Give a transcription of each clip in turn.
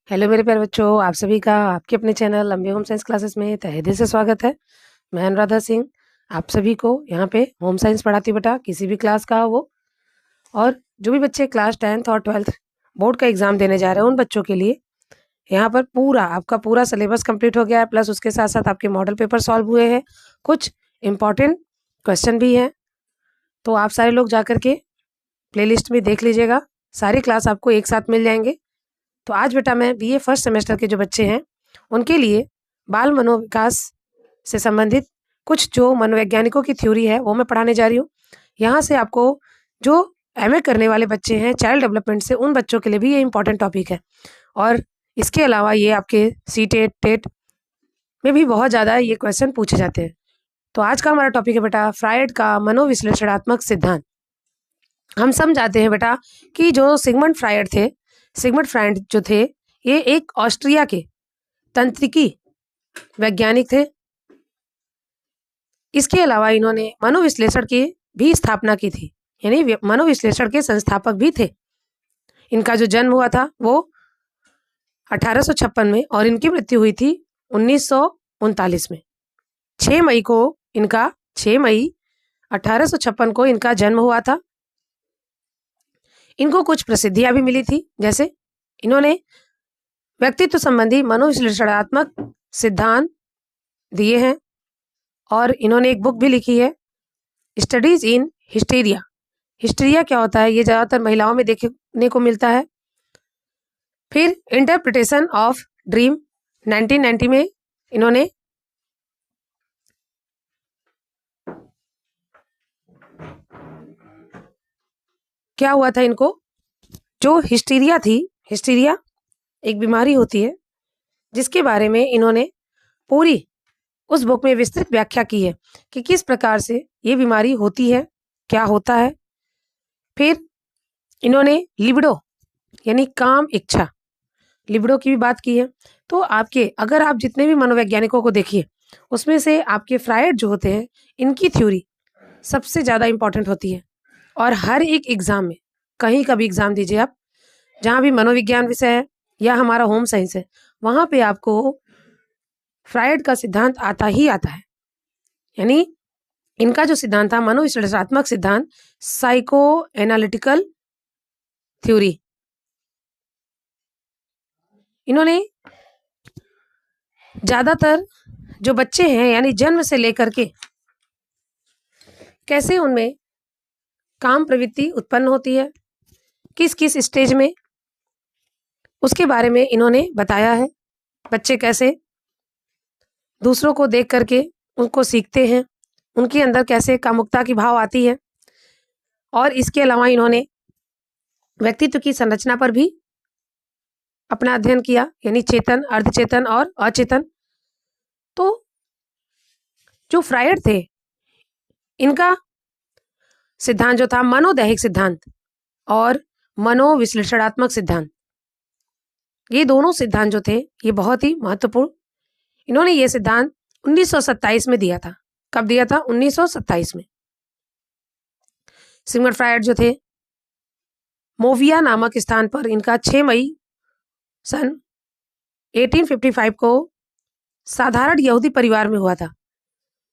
Hello मेरे प्यारे बच्चों, आप सभी का आपके अपने चैनल लंबे होम साइंस क्लासेस में तहे दिल से स्वागत है। मैं अनुराधा सिंह आप सभी को यहाँ पे होम साइंस पढ़ाती हूँ बेटा, किसी भी क्लास का हो वो। और जो भी बच्चे क्लास 10th और 12th बोर्ड का एग्ज़ाम देने जा रहे हैं उन बच्चों के लिए यहाँ पर आपका पूरा सिलेबस कंप्लीट हो गया है, प्लस उसके साथ साथ आपके मॉडल पेपर सॉल्व हुए हैं, कुछ इम्पॉर्टेंट क्वेश्चन भी हैं। तो आप सारे लोग जा करके प्ले लिस्ट में देख लीजिएगा, सारी क्लास आपको एक साथ मिल जाएंगे। तो आज बेटा मैं बीए फर्स्ट सेमेस्टर के जो बच्चे हैं उनके लिए बाल मनोविकास से संबंधित कुछ जो मनोवैज्ञानिकों की थ्योरी है वो मैं पढ़ाने जा रही हूँ। यहाँ से आपको जो एमए करने वाले बच्चे हैं चाइल्ड डेवलपमेंट से, उन बच्चों के लिए भी ये इंपॉर्टेंट टॉपिक है। और इसके अलावा ये आपके सीटेट टेट में भी बहुत ज़्यादा ये क्वेश्चन पूछे जाते हैं। तो आज का हमारा टॉपिक है बेटा फ्रायड का मनोविश्लेषणात्मक सिद्धांत। हम समझाते हैं बेटा कि जो सिगमंड फ्रायड थे, सिगमंड फ्रायड जो थे ये एक ऑस्ट्रिया के तंत्रिकी वैज्ञानिक थे। इसके अलावा इन्होंने मनोविश्लेषण की भी स्थापना की थी, यानी मनोविश्लेषण के संस्थापक भी थे। इनका जो जन्म हुआ था वो 1856 में और इनकी मृत्यु हुई थी 1939 में। 6 मई 1856 को इनका जन्म हुआ था। इनको कुछ प्रसिद्धियां भी मिली थी, जैसे इन्होंने व्यक्तित्व संबंधी मनोविश्लेषणात्मक सिद्धांत दिए हैं और इन्होंने एक बुक भी लिखी है, स्टडीज इन हिस्टीरिया। हिस्टीरिया क्या होता है, ये ज़्यादातर महिलाओं में देखने को मिलता है। फिर इंटरप्रिटेशन ऑफ ड्रीम 1990 में इन्होंने क्या हुआ था, इनको जो हिस्टीरिया थी, हिस्टीरिया एक बीमारी होती है जिसके बारे में इन्होंने पूरी उस बुक में विस्तृत व्याख्या की है कि किस प्रकार से ये बीमारी होती है, क्या होता है। फिर इन्होंने लिबिडो यानी काम इच्छा, लिबिडो की भी बात की है। तो आपके अगर आप जितने भी मनोवैज्ञानिकों को देखिए उसमें से आपके फ्रायड जो होते हैं इनकी थ्योरी सबसे ज़्यादा इंपॉर्टेंट होती है। और हर एक एग्ज़ाम में, कहीं का भी एग्ज़ाम दीजिए आप, जहाँ भी मनोविज्ञान विषय है या हमारा होम साइंस है, वहाँ पे आपको फ्रायड का सिद्धांत आता ही आता है। यानी इनका जो सिद्धांत था मनोविश्लेषणात्मक सिद्धांत, साइको एनालिटिकल थ्योरी, इन्होंने ज़्यादातर जो बच्चे हैं यानी जन्म से लेकर के कैसे उनमें काम प्रवृत्ति उत्पन्न होती है, किस किस स्टेज में, उसके बारे में इन्होंने बताया है। बच्चे कैसे दूसरों को देख करके उनको सीखते हैं, उनके अंदर कैसे कामुकता की भाव आती है। और इसके अलावा इन्होंने व्यक्तित्व की संरचना पर भी अपना अध्ययन किया, यानी चेतन, अर्धचेतन और अचेतन। तो जो फ्रायड थे इनका सिद्धांत जो था मनोदैहिक सिद्धांत और मनोविश्लेषणात्मक सिद्धांत, ये दोनों सिद्धांत जो थे ये बहुत ही महत्वपूर्ण, इन्होंने ये सिद्धांत 1927 में दिया था। कब दिया था? 1927 में। सिगमंड फ्रायड जो थे मोविया नामक स्थान पर इनका 6 मई सन 1855 को साधारण यहूदी परिवार में हुआ था।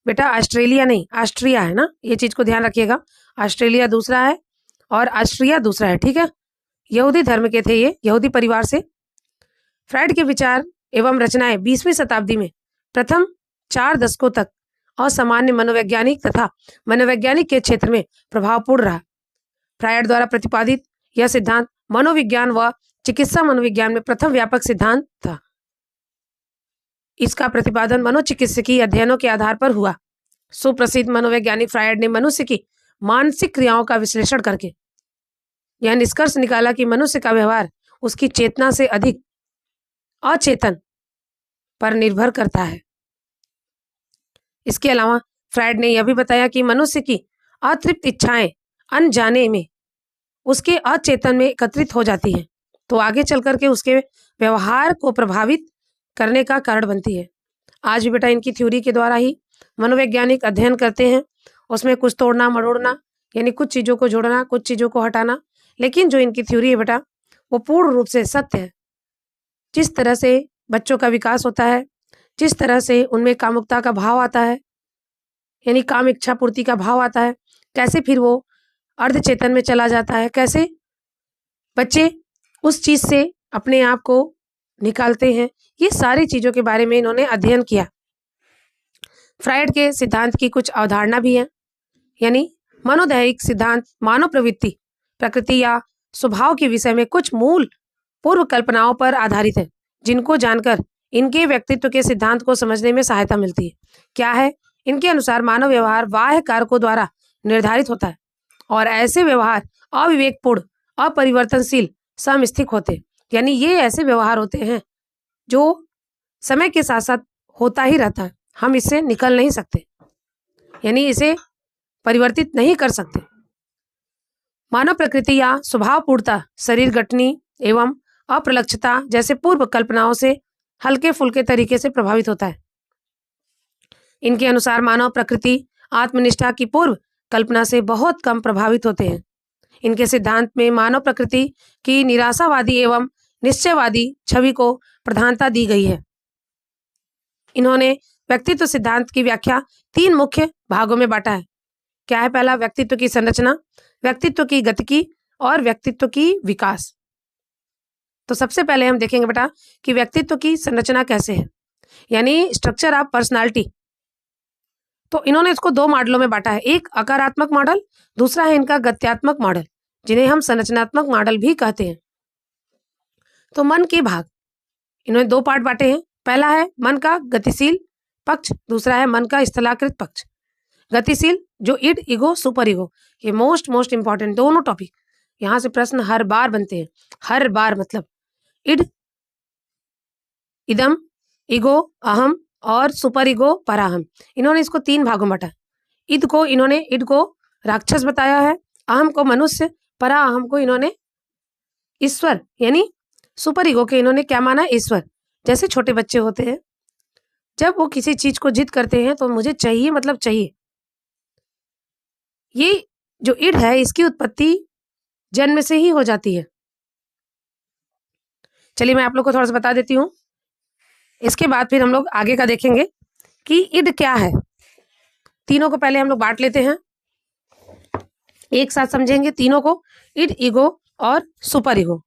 बेटा ऑस्ट्रेलिया नहीं, ऑस्ट्रिया है ना, ये चीज को ध्यान रखिएगा। ऑस्ट्रेलिया दूसरा है और ऑस्ट्रिया दूसरा है, ठीक है। यहूदी धर्म के थे ये, यहूदी परिवार से। फ्रायड के विचार एवं रचनाएं 20वीं शताब्दी में प्रथम 4 दशकों तक असामान्य मनोवैज्ञानिक तथा मनोवैज्ञानिक के क्षेत्र में प्रभावपूर्ण रहा। फ्रायड द्वारा प्रतिपादित यह सिद्धांत मनोविज्ञान व चिकित्सा मनोविज्ञान में प्रथम व्यापक सिद्धांत था। इसका प्रतिपादन मनोचिकित्सकीय अध्ययनों के आधार पर हुआ। सुप्रसिद्ध मनोवैज्ञानिक फ्रायड ने मनुष्य की मानसिक क्रियाओं का विश्लेषण करके यह निष्कर्ष निकाला कि मनुष्य का व्यवहार उसकी चेतना से अधिक अचेतन पर निर्भर करता है। इसके अलावा फ्रायड ने यह भी बताया कि मनुष्य की अतृप्त इच्छाएं अनजाने में उसके अचेतन में एकत्रित हो जाती हैं, तो आगे चल करके उसके व्यवहार को प्रभावित करने का कारण बनती है। आज भी बेटा इनकी थ्योरी के द्वारा ही मनोवैज्ञानिक अध्ययन करते हैं, उसमें कुछ तोड़ना मरोड़ना, यानी कुछ चीज़ों को जोड़ना, कुछ चीज़ों को हटाना, लेकिन जो इनकी थ्योरी है बेटा वो पूर्ण रूप से सत्य है। जिस तरह से बच्चों का विकास होता है, जिस तरह से उनमें कामुकता का भाव आता है, यानी काम इच्छा पूर्ति का भाव आता है, कैसे फिर वो अर्धचेतन में चला जाता है, कैसे बच्चे उस चीज़ से अपने आप को निकालते हैं, ये सारी चीज़ों के बारे में इन्होंने अध्ययन किया। फ्रायड के सिद्धांत की कुछ अवधारणा भी है, यानी मनोदैहिक सिद्धांत मानव प्रवृत्ति, प्रकृति या स्वभाव के विषय में कुछ मूल पूर्व कल्पनाओं पर आधारित है, जिनको जानकर इनके व्यक्तित्व के सिद्धांत को समझने में सहायता मिलती है। क्या है? इनके अनुसार मानव व्यवहार बाह्य कारकों द्वारा निर्धारित होता है और ऐसे व्यवहार अविवेकपूर्ण, अपरिवर्तनशील, समस्थिक होते हैं। यानी ये ऐसे व्यवहार होते हैं जो समय के साथ साथ होता ही रहता है, हम इससे निकल नहीं सकते, यानी इसे परिवर्तित नहीं कर सकते। मानव प्रकृति या स्वभावपूर्णता शरीर गठनी एवं अप्रलक्षता जैसे पूर्व कल्पनाओं से हल्के फुल्के तरीके से प्रभावित होता है। इनके अनुसार मानव प्रकृति आत्मनिष्ठा की पूर्व कल्पना से बहुत कम प्रभावित होते हैं। इनके सिद्धांत में मानव प्रकृति की निराशावादी एवं निश्चयवादी छवि को प्रधानता दी गई है। इन्होंने व्यक्तित्व सिद्धांत की व्याख्या 3 मुख्य भागों में बांटा है। क्या है? पहला, व्यक्तित्व की संरचना, व्यक्तित्व की गतिकी और व्यक्तित्व की विकास। तो सबसे पहले हम देखेंगे बेटा कि व्यक्तित्व की संरचना कैसे है, यानी स्ट्रक्चर ऑफ पर्सनालिटी। तो इन्होंने इसको 2 मॉडलों में बांटा है, एक आकारात्मक मॉडल, दूसरा है इनका गत्यात्मक मॉडल, जिन्हें हम संरचनात्मक मॉडल भी कहते हैं। तो मन के भाग इन्होंने 2 पार्ट बांटे हैं। पहला है मन का गतिशील पक्ष, दूसरा है मन का स्थलाकृत पक्ष। गतिशील जो इड, ईगो, सुपर ईगो, ये मोस्ट इंपॉर्टेंट दोनों टॉपिक, यहाँ से प्रश्न हर बार बनते हैं, हर बार। मतलब इड, इदम, ईगो, अहम और सुपर ईगो, पराहम। इन्होंने इसको 3 भागों में बांटा। इड को राक्षस बताया है, अहम को मनुष्य, पराहम को इन्होंने ईश्वर, यानी सुपर ईगो के इन्होंने क्या माना? ईश्वर। जैसे छोटे बच्चे होते हैं, जब वो किसी चीज को जिद करते हैं तो मुझे चाहिए मतलब चाहिए। ये जो इड है इसकी उत्पत्ति जन्म से ही हो जाती है। चलिए मैं आप लोग को थोड़ा सा बता देती हूँ, इसके बाद फिर हम लोग आगे का देखेंगे कि इड क्या है। तीनों को पहले हम लोग बांट लेते हैं, एक साथ समझेंगे तीनों को, इड, ईगो और सुपर ईगो।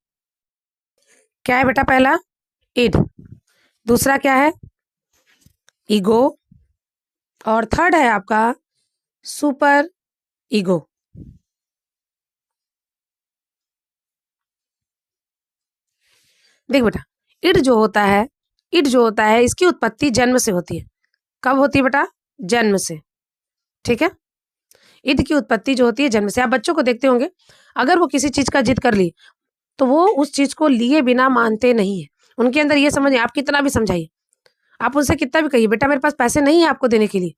क्या है बेटा? पहला इड, दूसरा क्या है? ईगो, और थर्ड है आपका सुपर ईगो। देख बेटा, इड जो होता है इसकी उत्पत्ति जन्म से होती है। कब होती है बेटा? जन्म से। ठीक है, इड की उत्पत्ति जो होती है जन्म से। आप बच्चों को देखते होंगे, अगर वो किसी चीज का जिद कर ली तो वो उस चीज को लिए बिना मानते नहीं है। उनके अंदर ये समझ, आप कितना भी समझाइए, आप उनसे कितना भी कहिए बेटा मेरे पास पैसे नहीं है आपको देने के लिए,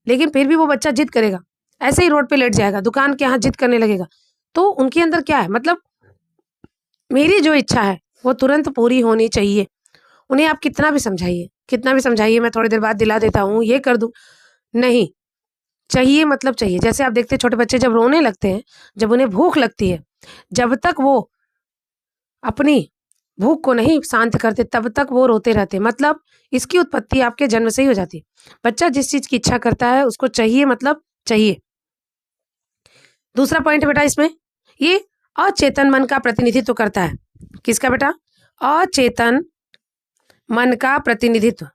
लेकिन फिर भी वो बच्चा जिद करेगा, ऐसे ही रोड पे लेट जाएगा, दुकान के यहाँ जिद करने लगेगा। तो उनके अंदर क्या है? मतलब मेरी जो इच्छा है वो तुरंत पूरी होनी चाहिए। उन्हें आप कितना भी समझाइए, मैं थोड़ी देर बाद दिला देता हूँ, ये कर दूं, नहीं, चाहिए मतलब चाहिए। जैसे आप देखते हैं छोटे बच्चे जब रोने लगते हैं, जब उन्हें भूख लगती है, जब तक वो अपनी भूख को नहीं शांत करते तब तक वो रोते रहते हैं। मतलब इसकी उत्पत्ति आपके जन्म से ही हो जाती है। बच्चा जिस चीज की इच्छा करता है उसको चाहिए मतलब चाहिए। दूसरा पॉइंट बेटा इसमें, ये अचेतन मन का प्रतिनिधित्व करता है। किसका बेटा? अचेतन मन का प्रतिनिधित्व।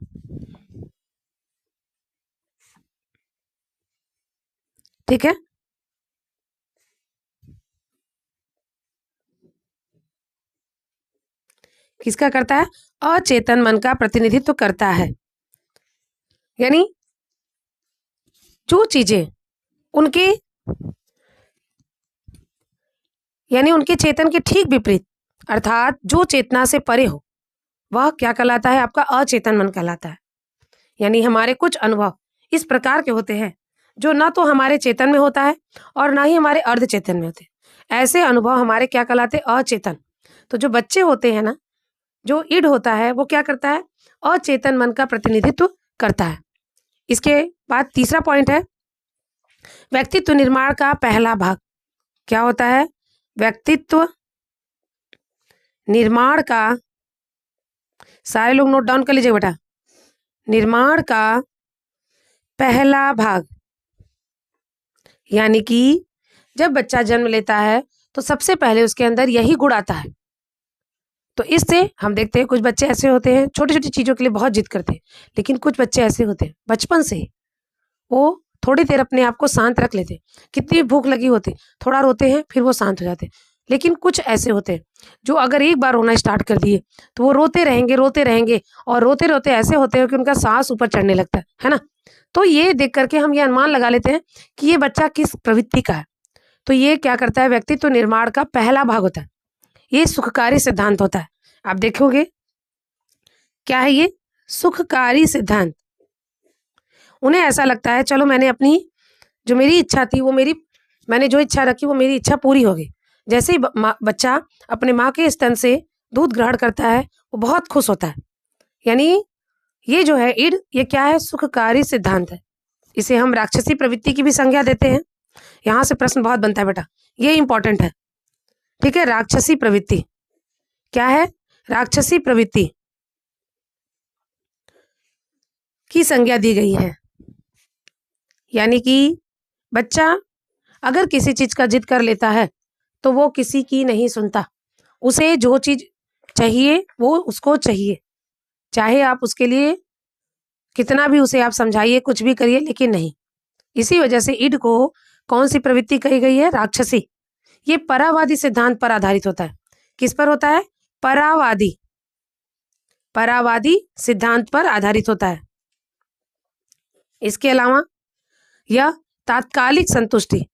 ठीक है, किसका करता है? अचेतन मन का प्रतिनिधित्व करता है। यानी जो चीजें उनके उनके चेतन के ठीक विपरीत, अर्थात जो चेतना से परे हो, वह क्या कहलाता है? आपका अचेतन मन कहलाता है। यानी हमारे कुछ अनुभव इस प्रकार के होते हैं जो ना तो हमारे चेतन में होता है और ना ही हमारे अर्ध चेतन में होते। ऐसे अनुभव हमारे क्या कहलाते? अचेतन। तो जो बच्चे होते हैं ना, जो इड होता है वो क्या करता है? अचेतन मन का प्रतिनिधित्व करता है। इसके बाद तीसरा पॉइंट है व्यक्तित्व निर्माण का पहला भाग। क्या होता है? व्यक्तित्व निर्माण का सारे लोग नोट डाउन कर लीजिए बेटा। निर्माण का पहला भाग, यानी कि जब बच्चा जन्म लेता है तो सबसे पहले उसके अंदर यही गुण आता है। तो इससे हम देखते हैं कुछ बच्चे ऐसे होते हैं छोटी छोटी चीज़ों के लिए बहुत जिद करते हैं, लेकिन कुछ बच्चे ऐसे होते हैं बचपन से ही वो थोड़ी देर अपने आप को शांत रख लेते हैं, कितनी भूख लगी होती थोड़ा रोते हैं फिर वो शांत हो जाते हैं। लेकिन कुछ ऐसे होते हैं जो अगर एक बार रोना स्टार्ट कर दिए तो वो रोते रहेंगे और रोते रोते ऐसे होते हैं कि उनका सांस ऊपर चढ़ने लगता है ना। तो ये देख करके हम ये अनुमान लगा लेते हैं कि ये बच्चा किस प्रवृत्ति का है। तो ये क्या करता है, व्यक्तित्व निर्माण का पहला भाग होता है, ये सुखकारी सिद्धांत होता है। आप देखोगे क्या है ये सुखकारी सिद्धांत। उन्हें ऐसा लगता है चलो मैंने अपनी जो मेरी इच्छा थी वो मैंने जो इच्छा रखी वो मेरी इच्छा पूरी हो गई। जैसे ही बच्चा अपने माँ के स्तन से दूध ग्रहण करता है वो बहुत खुश होता है। यानी ये जो है ईड, ये क्या है, सुखकारी सिद्धांत है। इसे हम राक्षसी प्रवृत्ति की भी संज्ञा देते हैं। यहाँ से प्रश्न बहुत बनता है बेटा, ये इंपॉर्टेंट है, ठीक है। राक्षसी प्रवृत्ति क्या है, राक्षसी प्रवृत्ति की संज्ञा दी गई है। यानी कि बच्चा अगर किसी चीज का जिद कर लेता है तो वो किसी की नहीं सुनता, उसे जो चीज चाहिए वो उसको चाहिए, चाहे आप उसके लिए कितना भी उसे आप समझाइए कुछ भी करिए, लेकिन नहीं। इसी वजह से ईड को कौन सी प्रवृत्ति कही गई है, राक्षसी। ये परावादी सिद्धांत पर आधारित होता है। किस पर होता है, परावादी सिद्धांत पर आधारित होता है। इसके अलावा यह तात्कालिक संतुष्टि,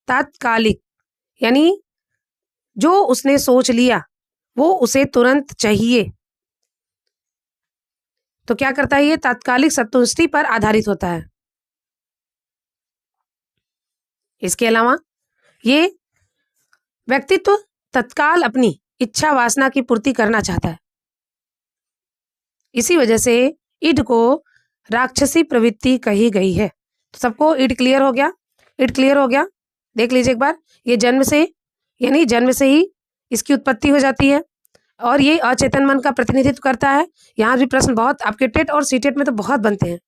तात्कालिक यानी जो उसने सोच लिया वो उसे तुरंत चाहिए, तो क्या करता है, ये तात्कालिक संतुष्टि पर आधारित होता है। इसके अलावा ये व्यक्तित्व तत्काल अपनी इच्छा वासना की पूर्ति करना चाहता है। इसी वजह से ईड को राक्षसी प्रवृत्ति कही गई है। तो सबको ईड क्लियर हो गया, ईड क्लियर हो गया। देख लीजिए एक बार, ये जन्म से ही इसकी उत्पत्ति हो जाती है और ये अचेतन मन का प्रतिनिधित्व करता है। यहाँ भी प्रश्न बहुत आपके टेट और सीटेट में तो बहुत बनते हैं।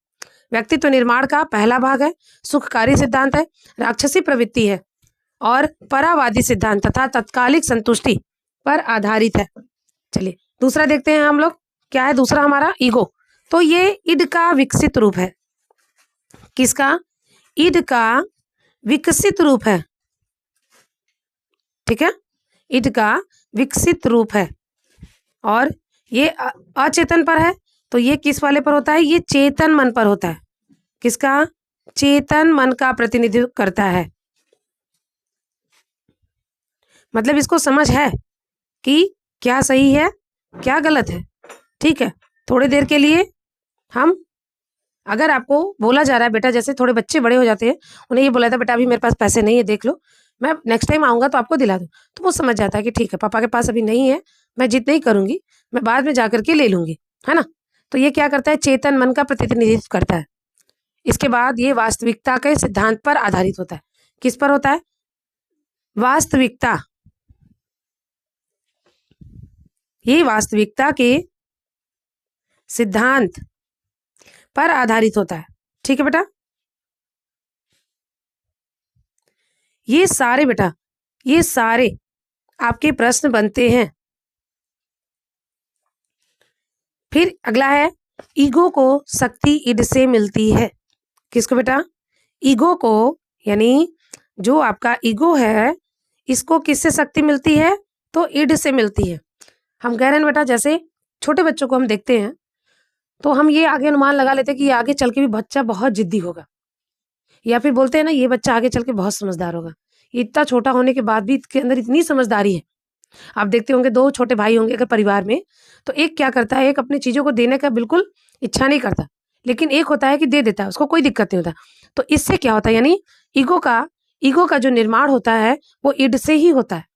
व्यक्तित्व निर्माण का पहला भाग है, सुखकारी सिद्धांत है, राक्षसी प्रवृत्ति है और परावादी सिद्धांत तथा तत्कालिक संतुष्टि पर आधारित है। चलिए दूसरा देखते हैं हम लोग, क्या है दूसरा हमारा, ईगो। तो ये ईड का विकसित रूप है। किसका, ईड का विकसित रूप है, ठीक है, ईड का विकसित रूप है और ये अचेतन पर है। तो ये किस वाले पर होता है, ये चेतन मन पर होता है। किसका, चेतन मन का प्रतिनिधित्व करता है। मतलब इसको समझ है कि क्या सही है क्या गलत है, ठीक है। थोड़ी देर के लिए हम, अगर आपको बोला जा रहा है बेटा, जैसे थोड़े बच्चे बड़े हो जाते हैं, उन्हें ये बोला था बेटा अभी मेरे पास पैसे नहीं है, देख लो, मैं नेक्स्ट टाइम आऊँगा तो आपको दिला दूँ, तो वो समझ जाता है कि ठीक है पापा के पास अभी नहीं है, मैं जिद नहीं करूँगी, मैं बाद में जा करके ले लूँगी, है ना। तो ये क्या करता है, चेतन मन का प्रतिनिधित्व करता है। इसके बाद ये वास्तविकता के सिद्धांत पर आधारित होता है। किस पर होता है, वास्तविकता, ये वास्तविकता के सिद्धांत पर आधारित होता है, ठीक है बेटा। ये सारे बेटा, ये सारे आपके प्रश्न बनते हैं। फिर अगला है, ईगो को शक्ति ईड से मिलती है। किसको बेटा, ईगो को, यानी जो आपका ईगो है इसको किससे शक्ति मिलती है, तो ईड से मिलती है। हम कह रहे हैं बेटा, जैसे छोटे बच्चों को हम देखते हैं तो हम ये आगे अनुमान लगा लेते हैं कि ये आगे चल के भी बच्चा बहुत जिद्दी होगा, या फिर बोलते हैं ना ये बच्चा आगे चल के बहुत समझदार होगा। ये इतना छोटा होने के बाद भी इसके अंदर इतनी समझदारी है। आप देखते होंगे दो छोटे भाई होंगे अगर परिवार में, तो एक क्या करता है, एक अपनी चीज़ों को देने का बिल्कुल इच्छा नहीं करता, लेकिन एक होता है कि दे देता है, उसको कोई दिक्कत नहीं होता। तो इससे क्या होता है, यानी ईगो का जो निर्माण होता है वो ईड से ही होता है।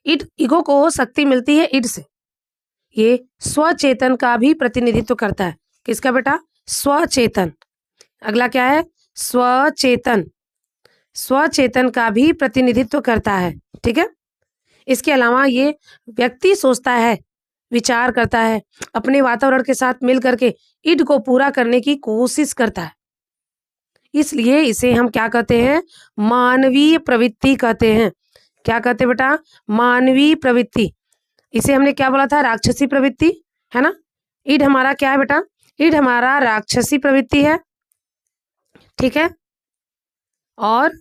ईगो को शक्ति मिलती है ईड से। ये स्वचेतन का भी प्रतिनिधित्व करता है। किसका बेटा, स्वचेतन। अगला क्या है, स्वचेतन, स्वचेतन का भी प्रतिनिधित्व करता है, ठीक है। इसके अलावा ये व्यक्ति सोचता है विचार करता है, अपने वातावरण के साथ मिल करके ईड को पूरा करने की कोशिश करता है। इसलिए इसे हम क्या कहते हैं? मानवीय प्रवृत्ति कहते हैं। क्या कहते हैं बेटा? मानवीय प्रवृत्ति। इसे हमने क्या बोला था? राक्षसी प्रवृत्ति, है ना? ईड हमारा क्या है बेटा? ईड हमारा राक्षसी प्रवृत्ति है, ठीक है। और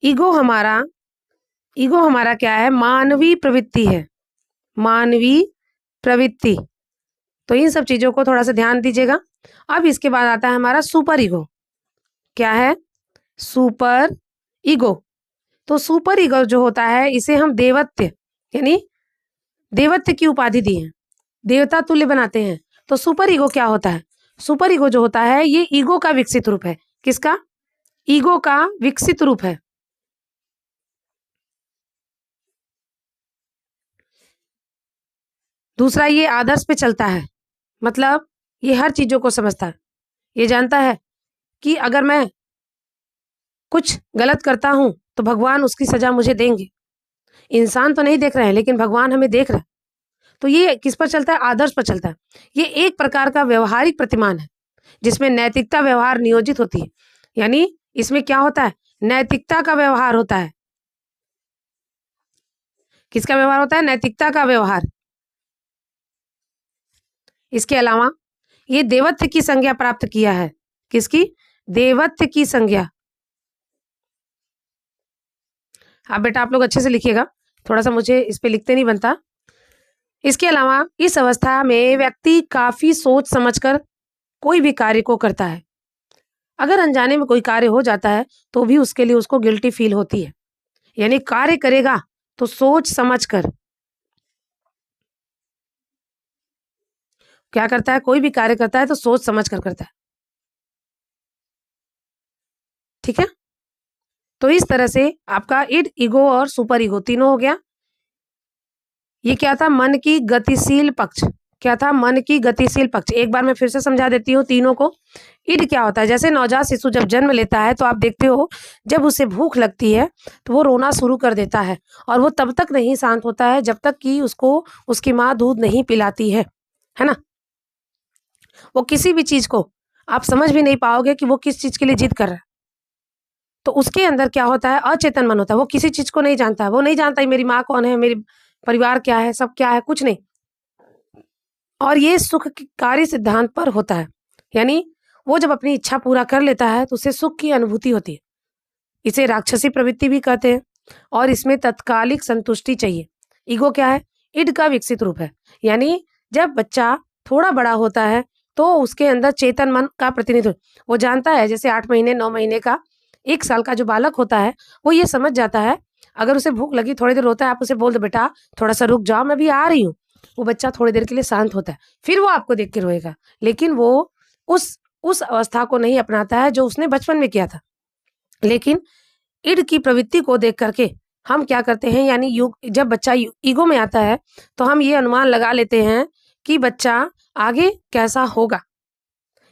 ईगो हमारा क्या है? मानवीय प्रवृत्ति है, मानवीय प्रवृत्ति। तो इन सब चीजों को थोड़ा सा ध्यान दीजिएगा। अब इसके बाद आता है हमारा सुपर ईगो। क्या है? Super ego. तो सुपर ईगो जो होता है, इसे हम देवत्व यानी देवत्व की उपाधि दी है, देवता तुल्य बनाते हैं। तो सुपर ईगो क्या होता है? सुपर ईगो जो होता है, ये ईगो का विकसित रूप है। किसका? ईगो का विकसित रूप है। दूसरा, ये आदर्श पे चलता है, मतलब ये हर चीजों को समझता है। ये जानता है कि अगर मैं कुछ गलत करता हूं तो भगवान उसकी सजा मुझे देंगे। इंसान तो नहीं देख रहे हैं, लेकिन भगवान हमें देख रहे हैं। तो ये किस पर चलता है? आदर्श पर चलता है। ये एक प्रकार का व्यवहारिक प्रतिमान है, जिसमें नैतिकता व्यवहार नियोजित होती है। यानी इसमें क्या होता है? नैतिकता का व्यवहार होता है। किसका व्यवहार होता है? नैतिकता का व्यवहार। इसके अलावा ये देवत्व की संज्ञा प्राप्त किया है। किसकी? देवत्व की संज्ञा। अब बेटा आप लोग अच्छे से लिखिएगा, थोड़ा सा मुझे इस पे लिखते नहीं बनता। इसके अलावा इस अवस्था में व्यक्ति काफी सोच समझकर कोई भी कार्य को करता है। अगर अनजाने में कोई कार्य हो जाता है तो भी उसके लिए उसको गिल्टी फील होती है। यानी कार्य करेगा तो सोच समझ कर। क्या करता है? कोई भी कार्य करता है तो सोच समझ कर करता है, ठीक है। तो इस तरह से आपका ईड, ईगो और सुपर ईगो तीनों हो गया। ये क्या था? मन की गतिशील पक्ष। क्या था? मन की गतिशील पक्ष। एक बार मैं फिर से समझा देती हूँ तीनों को। ईड क्या होता है? जैसे नवजात शिशु जब जन्म लेता है तो आप देखते हो, जब उसे भूख लगती है तो वो रोना शुरू कर देता है, और वो तब तक नहीं शांत होता है जब तक कि उसको उसकी माँ दूध नहीं पिलाती है ना। वो किसी भी चीज को आप समझ भी नहीं पाओगे कि वो किस चीज के लिए जिद कर रहा है। तो उसके अंदर क्या होता है? अचेतन मन होता है। वो किसी चीज को नहीं जानता है। वो नहीं जानता मेरी माँ कौन है, मेरी परिवार क्या है, सब क्या है, कुछ नहीं। और ये सुख के कार्य सिद्धांत पर होता है। यानी वो जब अपनी इच्छा पूरा कर लेता है तो उसे सुख की अनुभूति होती है। इसे राक्षसी प्रवृत्ति भी कहते हैं, और इसमें तत्कालिक संतुष्टि चाहिए। ईगो क्या है? ईड का विकसित रूप है। यानी जब बच्चा थोड़ा बड़ा होता है तो उसके अंदर चेतन मन का प्रतिनिधित्व, वो जानता है, जैसे 8 महीने 9 महीने का 1 साल का जो बालक होता है, वो ये समझ जाता है। अगर उसे भूख लगी, थोड़ी देर रोता है, आप उसे बोल दो बेटा थोड़ा सा रुक जाओ, मैं भी आ रही हूँ। वो बच्चा थोड़ी देर के लिए शांत होता है, फिर वो आपको देख के रोएगा। लेकिन वो उस अवस्था को नहीं अपनाता है जो उसने बचपन में किया था। लेकिन ईड की प्रवृत्ति को देख करके हम क्या करते हैं, यानी जब बच्चा ईगो में आता है तो हम ये अनुमान लगा लेते हैं कि बच्चा आगे कैसा होगा।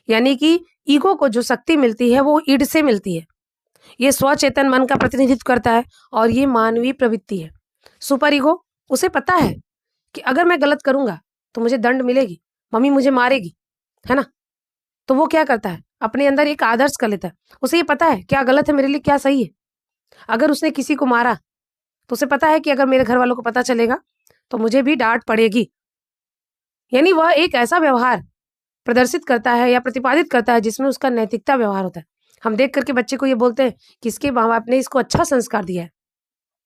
यानी कि ईगो को जो शक्ति मिलती है वो ईड से मिलती है। ये स्वचेतन मन का प्रतिनिधित्व करता है, और ये मानवीय प्रवृत्ति है। सुपर ईगो, उसे पता है कि अगर मैं गलत करूंगा तो मुझे दंड मिलेगी, मम्मी मुझे मारेगी, है ना। तो वो क्या करता है? अपने अंदर एक आदर्श कर लेता है। उसे ये पता है क्या गलत है मेरे लिए, क्या सही है। अगर उसने किसी को मारा तो उसे पता है कि अगर मेरे घर वालों को पता चलेगा तो मुझे भी डांट पड़ेगी। यानी वह एक ऐसा व्यवहार प्रदर्शित करता है या प्रतिपादित करता है जिसमें उसका नैतिकता व्यवहार होता है। हम देख करके बच्चे को ये बोलते हैं कि इसके माँ बाप ने इसको अच्छा संस्कार दिया है।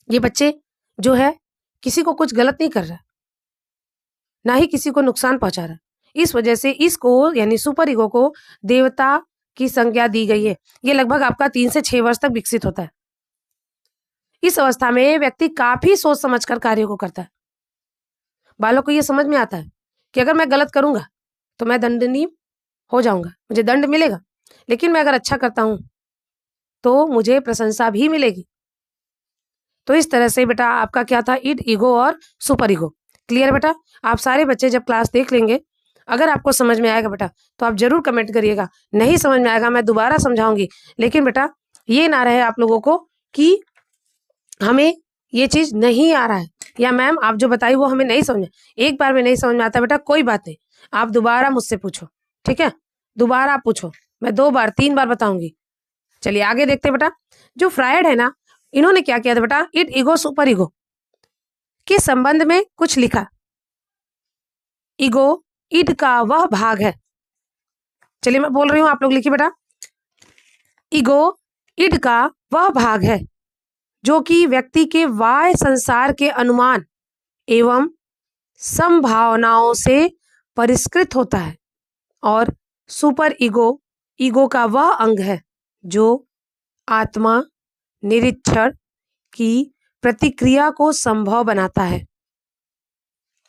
ये बच्चे जो है किसी को कुछ गलत नहीं कर रहा, ना ही किसी को नुकसान पहुंचा रहा। इस वजह से इसको यानी सुपर ईगो को देवता की संज्ञा दी गई है। ये लगभग आपका 3 से 6 वर्ष तक विकसित होता है। इस अवस्था में व्यक्ति काफी सोच समझकर कार्यों को करता है। बालक को यह समझ में आता है कि अगर मैं गलत करूंगा तो मैं दंडनीय हो जाऊंगा, मुझे दंड मिलेगा। लेकिन मैं अगर अच्छा करता हूं तो मुझे प्रशंसा भी मिलेगी। तो इस तरह से बेटा आपका क्या था? ईड, ईगो और सुपर ईगो। क्लियर बेटा? आप सारे बच्चे जब क्लास देख लेंगे, अगर आपको समझ में आएगा बेटा तो आप जरूर कमेंट करिएगा। नहीं समझ में आएगा मैं दोबारा समझाऊंगी। लेकिन बेटा ये ना रहे आप लोगों को कि हमें ये चीज नहीं आ रहा है, या मैम आप जो बताई वो हमें नहीं समझ में, एक बार में नहीं समझ में आता बेटा, कोई बात नहीं, आप दोबारा मुझसे पूछो, ठीक है, दोबारा आप पूछो, मैं 2 बार 3 बार बताऊंगी। चलिए आगे देखते हैं बेटा। जो फ्रायड है ना, इन्होंने क्या किया था बेटा, इड ईगो सुपर ईगो के संबंध में कुछ लिखा। ईगो इड का वह भाग है, चलिए मैं बोल रही हूं, आप लोग लिखिए बेटा। ईगो इड का वह भाग है जो कि व्यक्ति के बाह्य संसार के अनुमान एवं संभावनाओं से परिष्कृत होता है, और सुपर ईगो ईगो का वह अंग है जो आत्मा निरीक्षण की प्रतिक्रिया को संभव बनाता है।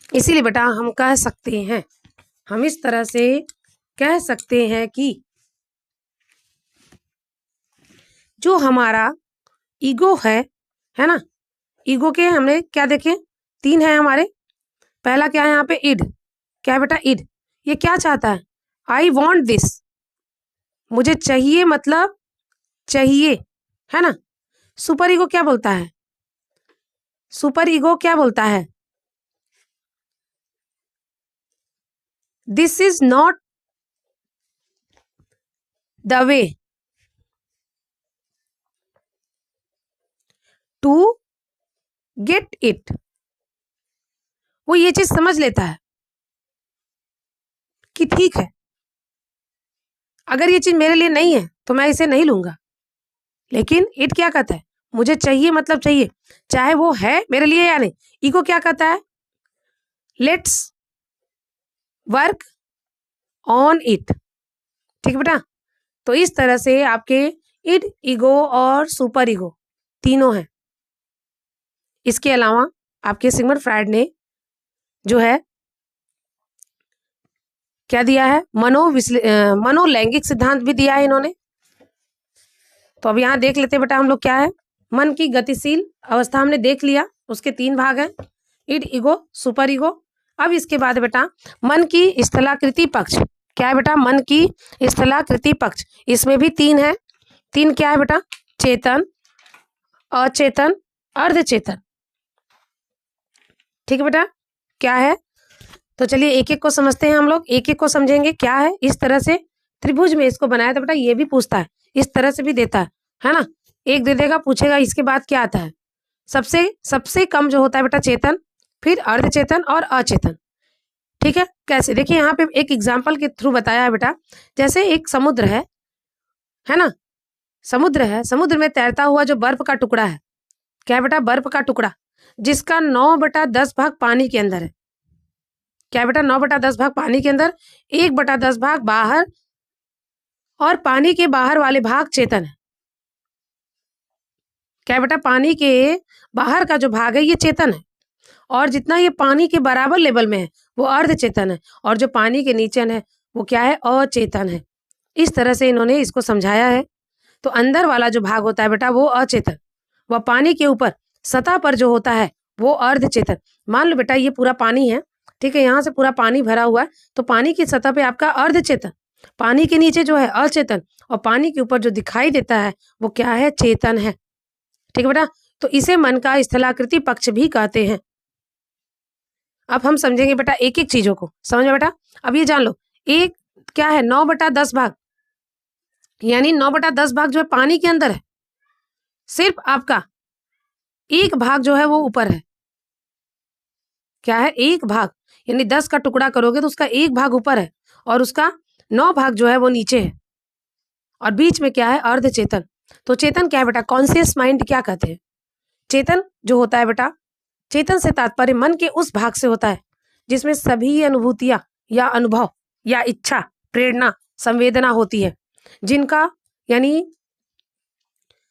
इसीलिए बेटा हम कह सकते हैं, हम इस तरह से कह सकते हैं कि जो हमारा ईगो है ना, ईगो के हमने क्या देखे, 3 है हमारे। पहला क्या है यहाँ पे, इड, क्या है बेटा, इड, ये क्या चाहता है, आई वॉन्ट दिस, मुझे चाहिए, मतलब चाहिए, है ना। सुपर ईगो क्या बोलता है, सुपर ईगो क्या बोलता है, this is not the way to get it. वो ये चीज समझ लेता है कि ठीक है, अगर ये चीज मेरे लिए नहीं है तो मैं इसे नहीं लूंगा, लेकिन इट क्या कहता है, मुझे चाहिए, मतलब चाहिए, चाहे वो है मेरे लिए या नहीं। ईगो क्या कहता है, लेट्स वर्क ऑन इट, ठीक है बेटा। तो इस तरह से आपके इड, ईगो और सुपर ईगो तीनों हैं। इसके अलावा आपके सिगमंड फ्रायड ने जो है क्या दिया है, मनोलैंगिक सिद्धांत भी दिया है इन्होंने। तो अब यहाँ देख लेते हैं बेटा हम लोग क्या है, मन की गतिशील अवस्था हमने देख लिया, उसके 3 भाग हैं, इड, ईगो, सुपर ईगो। अब इसके बाद बेटा मन की स्थलाकृति पक्ष, क्या है बेटा, मन की स्थलाकृति पक्ष, इसमें भी 3 है। 3 क्या है बेटा, चेतन, अचेतन, अर्धचेतन, ठीक है बेटा, क्या है। तो चलिए एक एक को समझते हैं हम लोग, एक एक को समझेंगे क्या है। इस तरह से त्रिभुज में इसको बनाया था बेटा, ये भी पूछता है, इस तरह से भी देता है ना, एक दे देगा, पूछेगा इसके बाद क्या आता है। सबसे कम जो होता है बेटा चेतन, फिर अर्धचेतन और अचेतन, ठीक है। कैसे, देखिए यहाँ पे एक एग्जाम्पल के थ्रू बताया है बेटा। जैसे एक समुद्र है ना, समुद्र है, समुद्र में तैरता हुआ जो बर्फ का टुकड़ा है, क्या है बेटा, बर्फ का टुकड़ा, जिसका 9/10 भाग पानी के अंदर है, क्या है बेटा, 9/10 भाग पानी के अंदर, 1/10 भाग बाहर, और पानी के बाहर वाले भाग चेतन है, क्या है बेटा, पानी के बाहर का जो भाग है ये चेतन है, और जितना ये पानी के बराबर लेवल में है वो अर्धचेतन है, और जो पानी के नीचे है वो क्या है, अचेतन है। इस तरह से इन्होंने इसको समझाया है। तो अंदर वाला जो भाग होता है बेटा वो अचेतन, वह पानी के ऊपर सतह पर जो होता है वो अर्धचेतन। मान लो बेटा ये पूरा पानी है, ठीक है, यहाँ से पूरा पानी भरा हुआ है, तो पानी की सतह पे आपका अर्धचेतन, पानी के नीचे जो है अचेतन, और पानी के ऊपर जो दिखाई देता है वो क्या है, चेतन है, ठीक है बेटा। तो इसे मन का स्थलाकृति पक्ष भी कहते हैं। अब हम समझेंगे बेटा एक एक चीजों को, समझ में बेटा। अब ये जान लो, एक क्या है, 9/10 भाग, यानी 9/10 भाग जो है पानी के अंदर है, सिर्फ आपका 1 भाग जो है वो ऊपर है, क्या है, 1 भाग, यानी 10 का टुकड़ा करोगे तो उसका 1 भाग ऊपर है, और उसका 9 भाग जो है वो नीचे है, और बीच में क्या है, अर्धचेतन। तो चेतन क्या है बेटा, कॉन्शियस माइंड क्या कहते हैं, चेतन जो होता है बेटा, चेतन से तात्पर्य मन के उस भाग से होता है जिसमें सभी अनुभूतियां या अनुभव या इच्छा, प्रेरणा, संवेदना होती है, जिनका यानी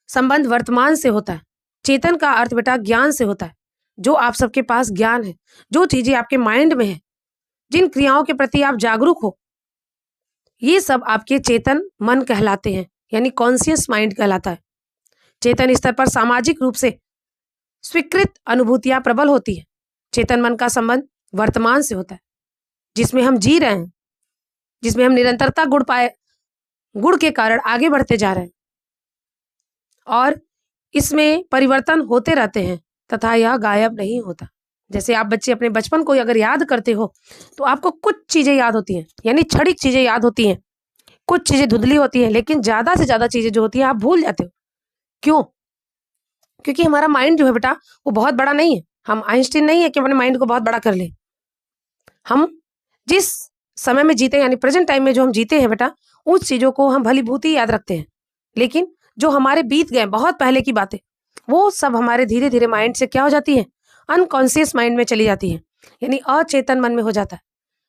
संबंध वर्तमान से होता है। चेतन का अर्थ बेटा ज्ञान से होता है, जो आप सबके पास ज्ञान है, जो चीजें आपके माइंड में है, जिन क्रियाओं के प्रति आप जागरूक हो, ये सब आपके चेतन मन कहलाते हैं, यानी कॉन्शियस माइंड कहलाता है। चेतन स्तर पर सामाजिक रूप से स्वीकृत अनुभूतियां प्रबल होती है। चेतन मन का संबंध वर्तमान से होता है, जिसमें हम जी रहे हैं, जिसमें हम निरंतरता गुण के कारण आगे बढ़ते जा रहे हैं, और इसमें परिवर्तन होते रहते हैं तथा यह गायब नहीं होता। जैसे आप बच्चे अपने बचपन को अगर याद करते हो तो आपको कुछ चीज़ें याद होती हैं, यानी क्षणिक चीज़ें याद होती हैं, कुछ चीज़ें धुंधली होती हैं, लेकिन ज़्यादा से ज़्यादा चीज़ें जो होती हैं आप भूल जाते हो। क्यों? क्योंकि हमारा माइंड जो है बेटा वो बहुत बड़ा नहीं है। हम आइंस्टीन नहीं है कि अपने माइंड को बहुत बड़ा कर लें। हम जिस समय में जीते यानी प्रेजेंट टाइम में जो हम जीते हैं बेटा, उस चीज़ों को हम भली-भाँति याद रखते हैं। लेकिन जो हमारे बीत गए बहुत पहले की बातें, वो सब हमारे धीरे-धीरे माइंड से क्या हो जाती हैं? अनकॉन्शियस माइंड में चली जाती हैं। यानी अचेतन मन में हो जाता है।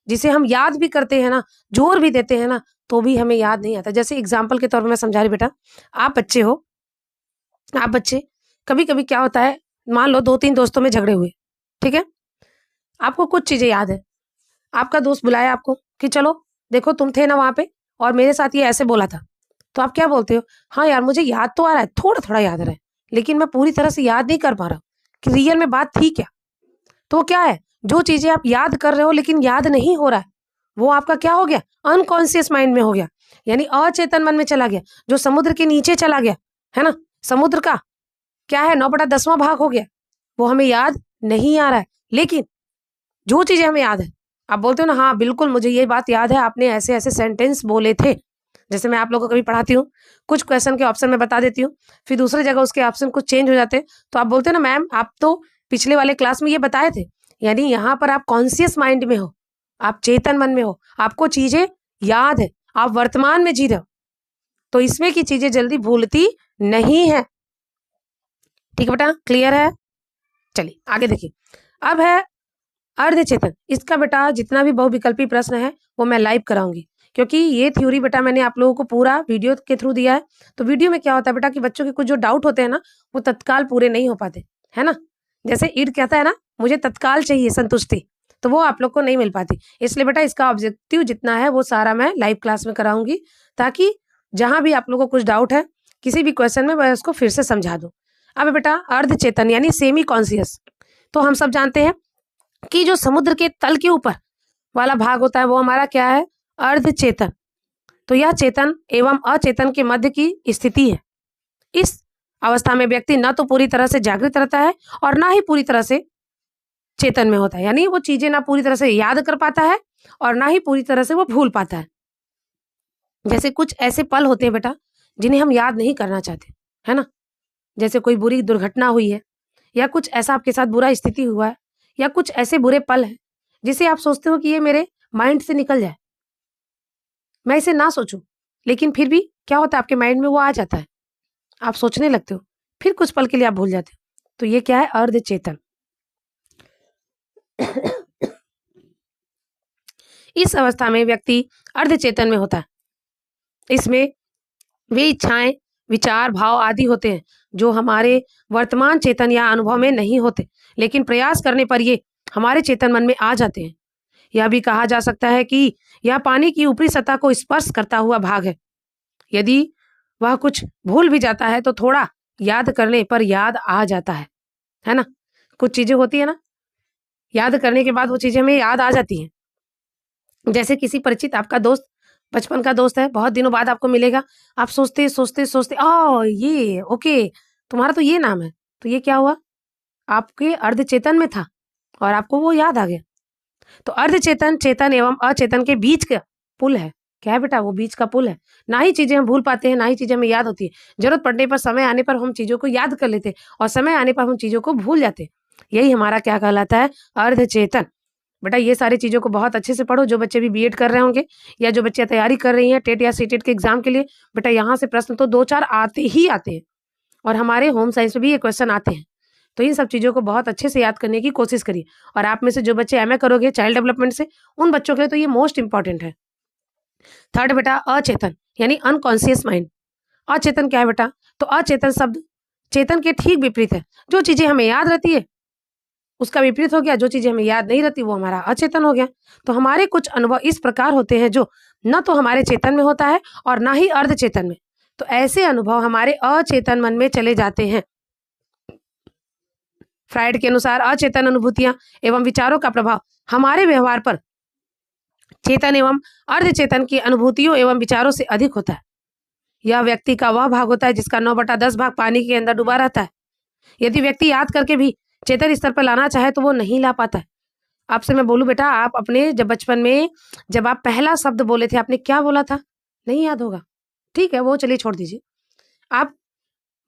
जिसे हम याद भी करते हैं ना, जोर भी देते हैं ना, तो भी हमें याद नहीं आता। जैसे एग्ज़ाम्पल के तौर पे मैं समझा रही बेटा, आप बच्चे हो, आप बच्चे कभी-कभी क्या होता है, मान लो 2-3 दोस्तों में झगड़े हुए, ठीक है? आपको कुछ चीज़ें याद है। आपका दोस्त बुलाया आपको कि चलो देखो तुम थे ना वहाँ पे और मेरे साथ ये ऐसे बोला था। तो आप क्या बोलते हो? हाँ यार मुझे याद तो आ रहा है, थोड़ा-थोड़ा याद आ रहा है, लेकिन मैं पूरी तरह से याद नहीं कर पा रहा हूँ कि रियल में बात थी क्या? तो क्या है, जो चीज़ें आप याद कर रहे हो लेकिन याद नहीं हो रहा है, वो आपका क्या हो गया? अनकॉन्शियस माइंड में हो गया, यानी अचेतन मन में चला गया, जो समुद्र के नीचे चला गया, है ना? समुद्र का क्या है 9/10वां भाग हो गया, वो हमें याद नहीं आ रहा है। लेकिन जो चीज़ें हमें याद है, आप बोलते हो ना हाँ, बिल्कुल मुझे ये बात याद है आपने ऐसे-ऐसे सेंटेंस बोले थे। जैसे मैं आप लोगों को कभी पढ़ाती हूँ, कुछ क्वेश्चन के ऑप्शन मैं बता देती हूँ, फिर दूसरी जगह उसके ऑप्शन कुछ चेंज हो जाते हैं, तो आप बोलते हो ना मैम आप तो पिछले वाले क्लास में ये बताए थे। यानी यहाँ पर आप कॉन्शियस माइंड में हो, आप चेतन मन में हो, आपको चीज़ें याद है, आप वर्तमान में जी रहे हो, तो इसमें की चीज़ें जल्दी भूलती नहीं है। ठीक है बेटा, क्लियर है? चलिए आगे देखिए। अब है अर्धचेतन। इसका बेटा जितना भी बहुविकल्पी प्रश्न है वो मैं लाइव कराऊंगी, क्योंकि ये थ्योरी बेटा मैंने आप लोगों को पूरा वीडियो के थ्रू दिया है। तो वीडियो में क्या होता है बेटा कि बच्चों के कुछ जो डाउट होते हैं ना वो तत्काल पूरे नहीं हो पाते, है ना? जैसे ईड कहता है ना मुझे तत्काल चाहिए संतुष्टि, तो वो आप लोग को नहीं मिल पाती। इसलिए बेटा इसका ऑब्जेक्टिव जितना है वो सारा मैं लाइव क्लास में कराऊंगी, ताकि जहां भी आप लोगों को कुछ डाउट है किसी भी क्वेश्चन में मैं उसको फिर से समझा दूं। अब बेटा अर्धचेतन यानी सेमी कॉन्शियस, तो हम सब जानते हैं कि जो समुद्र के तल के ऊपर वाला भाग होता है वो हमारा क्या है? अर्धचेतन। तो यह चेतन एवं अचेतन के मध्य की स्थिति है। इस अवस्था में व्यक्ति न तो पूरी तरह से जागृत रहता है और ना ही पूरी तरह से चेतन में होता है, यानी वो चीजें ना पूरी तरह से याद कर पाता है और ना ही पूरी तरह से वो भूल पाता है। जैसे कुछ ऐसे पल होते हैं बेटा जिन्हें हम याद नहीं करना चाहते, है ना? जैसे कोई बुरी दुर्घटना हुई है, या कुछ ऐसा आपके साथ बुरा स्थिति हुआ है, या कुछ ऐसे बुरे पल हैं जिसे आप सोचते हो कि ये मेरे माइंड से निकल जाए, मैं इसे ना सोचूं, लेकिन फिर भी क्या होता है आपके माइंड में वो आ जाता है, आप सोचने लगते हो, फिर कुछ पल के लिए आप भूल जाते हो। तो ये क्या है? अर्धचेतन। इस अवस्था में व्यक्ति अर्धचेतन में होता है। इसमें वे इच्छाएं, विचार, भाव आदि होते हैं जो हमारे वर्तमान चेतन या अनुभव में नहीं होते, लेकिन प्रयास करने पर ये हमारे चेतन मन में आ जाते हैं। यह भी कहा जा सकता है कि यह पानी की ऊपरी सतह को स्पर्श करता हुआ भाग है। यदि वह कुछ भूल भी जाता है तो थोड़ा याद करने पर याद आ जाता है ना? कुछ चीजें होती है ना, याद करने के बाद वो चीजें हमें याद आ जाती हैं। जैसे किसी परिचित आपका दोस्त, बचपन का दोस्त है, बहुत दिनों बाद आपको मिलेगा, आप सोचते सोचते सोचते ये ओके तुम्हारा तो ये नाम है, तो ये क्या हुआ? आपके अर्धचेतन में था और आपको वो याद आ गया। तो अर्धचेतन, चेतन एवं अचेतन के बीच का पुल है। क्या है बेटा? वो बीच का पुल है। ना ही चीजें हम भूल पाते हैं, ना ही चीजें हमें याद होती है। जरूरत पड़ने पर, समय आने पर हम चीजों को याद कर लेते हैं और समय आने पर हम चीजों को भूल जाते हैं। यही हमारा क्या कहलाता है? अर्धचेतन। बेटा ये सारी चीजों को बहुत अच्छे से पढ़ो। जो बच्चे भी बीएड कर रहे होंगे या जो बच्चे तैयारी कर रही हैं टेट या सीटेट के एग्जाम के लिए, बेटा यहाँ से प्रश्न तो 2-4 आते ही आते हैं और हमारे होम साइंस में भी ये क्वेश्चन आते हैं। तो इन सब चीज़ों को बहुत अच्छे से याद करने की कोशिश करिए। और आप में से जो बच्चे एमए करोगे चाइल्ड डेवलपमेंट से, उन बच्चों के लिए तो ये मोस्ट इंपॉर्टेंट है। थर्ड बेटा अचेतन यानी अनकॉन्शियस माइंड। अचेतन क्या है बेटा? तो अचेतन शब्द चेतन के ठीक विपरीत है। जो चीजें हमें याद रहती है उसका विपरीत हो गया, जो चीजें हमें याद नहीं रहती वो हमारा अचेतन हो गया। तो हमारे कुछ अनुभव इस प्रकार होते हैं जो न तो हमारे चेतन में होता है और ना ही अर्धचेतन में। तो ऐसे अनुभव हमारे अचेतन मन में चले जाते हैं। फ्राइड के अनुसार अचेतन अनुभूतियां एवं विचारों का प्रभाव हमारे व्यवहार पर चेतन एवं अर्धचेतन की अनुभूतियों एवं विचारों से अधिक होता है। यह व्यक्ति का वह भाग होता है जिसका 9/10 भाग पानी के अंदर डूबा रहता है। यदि व्यक्ति याद करके भी चेतन स्तर पर लाना चाहे तो वो नहीं ला पाता है। आपसे मैं बोलूँ बेटा, आप अपने जब बचपन में जब आप पहला शब्द बोले थे, आपने क्या बोला था? नहीं याद होगा। ठीक है, वो चलिए छोड़ दीजिए। आप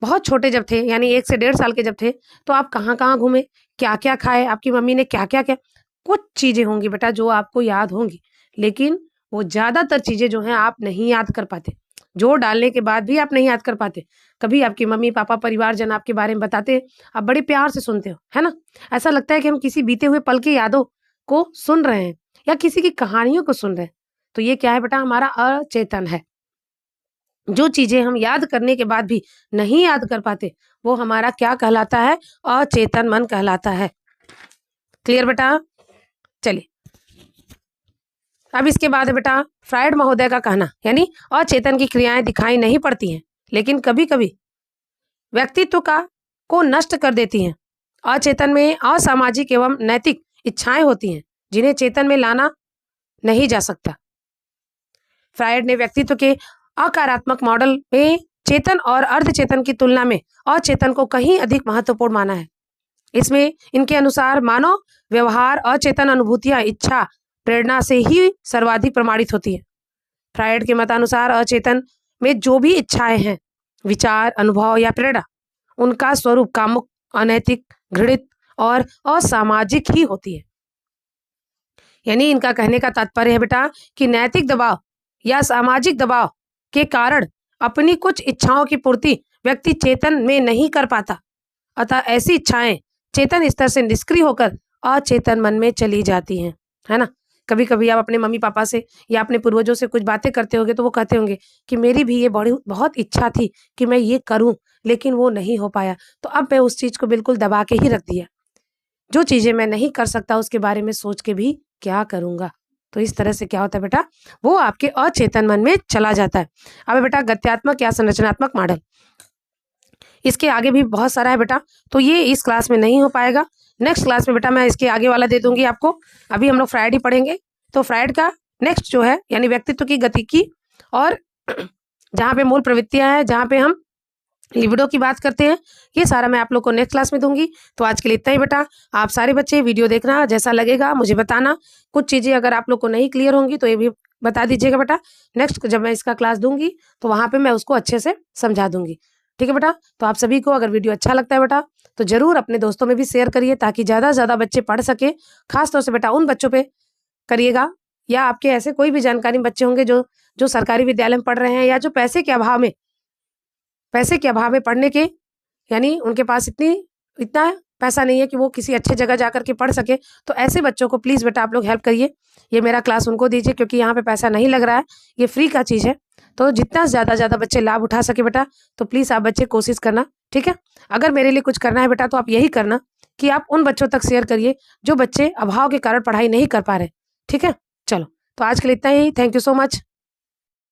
बहुत छोटे जब थे, यानी 1 से 1.5 साल के जब थे, तो आप कहाँ-कहाँ घूमे? क्या-क्या खाए? आपकी मम्मी ने क्या-क्या किया? कुछ चीज़ें होंगी बेटा जो आपको याद होंगी, लेकिन वो ज़्यादातर चीज़ें जो हैं आप नहीं याद कर पाते। जोर डालने के बाद भी आप नहीं याद कर पाते। कभी आपकी मम्मी-पापा, परिवारजन आपके बारे में बताते हैं, आप बड़े प्यार से सुनते हो, है ना? ऐसा लगता है कि हम किसी बीते हुए पल की यादों को सुन रहे हैं या किसी की कहानियों को सुन रहे हैं। तो ये क्या है बेटा? हमारा अचेतन है। जो चीज़ें हम याद करने के बाद भी नहीं याद कर पाते, वो हमारा क्या कहलाता है? अचेतन मन कहलाता है। क्लियर बेटा? चलिए, अब इसके बाद है बेटा फ्रायड महोदय का कहना, यानी अचेतन की क्रियाएं दिखाई नहीं पड़ती हैं, लेकिन कभी-कभी व्यक्तित्व को नष्ट कर देती हैं। अचेतन में असामाजिक एवं नैतिक इच्छाएं होती हैं, जिन्हें चेतन में लाना नहीं जा सकता। फ्रायड ने व्यक्तित्व के अकारात्मक मॉडल में चेतन और अर्धचेतन की तुलना में अचेतन को कहीं अधिक महत्वपूर्ण माना है। इसमें इनके अनुसार मानव व्यवहार अचेतन अनुभूतियां, इच्छा, प्रेरणा से ही सर्वाधिक प्रमाणित होती है। फ्रायड के मतानुसार अचेतन में जो भी इच्छाएं हैं, विचार, अनुभव या प्रेरणा, उनका स्वरूप कामुक, अनैतिक, घृणित और असामाजिक ही होती है। यानी इनका कहने का तात्पर्य है बेटा कि नैतिक दबाव या सामाजिक दबाव के कारण अपनी कुछ इच्छाओं की पूर्ति व्यक्ति चेतन में नहीं कर पाता, अतः ऐसी इच्छाएं चेतन स्तर से निष्क्रिय होकर अचेतन मन में चली जाती हैं, है ना? कभी कभी आप अपने मम्मी पापा से या अपने पूर्वजों से कुछ बातें करते होंगे तो वो कहते होंगे कि मेरी भी ये बड़ी बहुत इच्छा थी कि मैं ये करूं, लेकिन वो नहीं हो पाया, तो अब मैं उस चीज को बिल्कुल दबा के ही रख दिया। जो चीजें मैं नहीं कर सकता उसके बारे में सोच के भी क्या करूंगा। तो इस तरह से क्या होता है बेटा, वो आपके अचेतन मन में चला जाता है। अब बेटा गत्यात्मक या संरचनात्मक मॉडल, इसके आगे भी बहुत सारा है बेटा, तो ये इस क्लास में नहीं हो पाएगा। नेक्स्ट क्लास में बेटा मैं इसके आगे वाला दे दूंगी आपको। अभी हम लोग फ्रायड ही पढ़ेंगे। तो फ्रायड का नेक्स्ट जो है, यानी व्यक्तित्व की गति की, और जहाँ पे मूल प्रवृत्तियां हैं, जहाँ पे हम लिबिडो की बात करते हैं, ये सारा मैं आप लोग को नेक्स्ट क्लास में दूंगी। तो आज के लिए इतना ही बेटा। आप सारे बच्चे वीडियो देखना, जैसा लगेगा मुझे बताना। कुछ चीजें अगर आप लोग को नहीं क्लियर होंगी तो ये भी बता दीजिएगा बेटा। नेक्स्ट जब मैं इसका क्लास दूंगी तो वहां पे मैं उसको अच्छे से समझा दूंगी। ठीक है बेटा। तो आप सभी को अगर वीडियो अच्छा लगता है बेटा तो जरूर अपने दोस्तों में भी शेयर करिए, ताकि ज्यादा से ज्यादा बच्चे पढ़ सके। खासतौर से बेटा उन बच्चों पे करिएगा, या आपके ऐसे कोई भी जानकारी बच्चे होंगे जो सरकारी विद्यालय में पढ़ रहे हैं, या जो पैसे के अभाव में पढ़ने के, यानी उनके पास इतना पैसा नहीं है कि वो किसी अच्छे जगह जाकर के पढ़ सके। तो ऐसे बच्चों को प्लीज बेटा आप लोग हेल्प करिए। ये मेरा क्लास उनको दीजिए, क्योंकि यहाँ पे पैसा नहीं लग रहा है, ये फ्री का चीज है। तो जितना ज्यादा बच्चे लाभ उठा सके बेटा, तो प्लीज आप बच्चे कोशिश करना। ठीक है। अगर मेरे लिए कुछ करना है बेटा तो आप यही करना कि आप उन बच्चों तक शेयर करिए जो बच्चे अभाव के कारण पढ़ाई नहीं कर पा रहे। ठीक है। चलो, तो आज के लिए इतना ही। Thank you so much.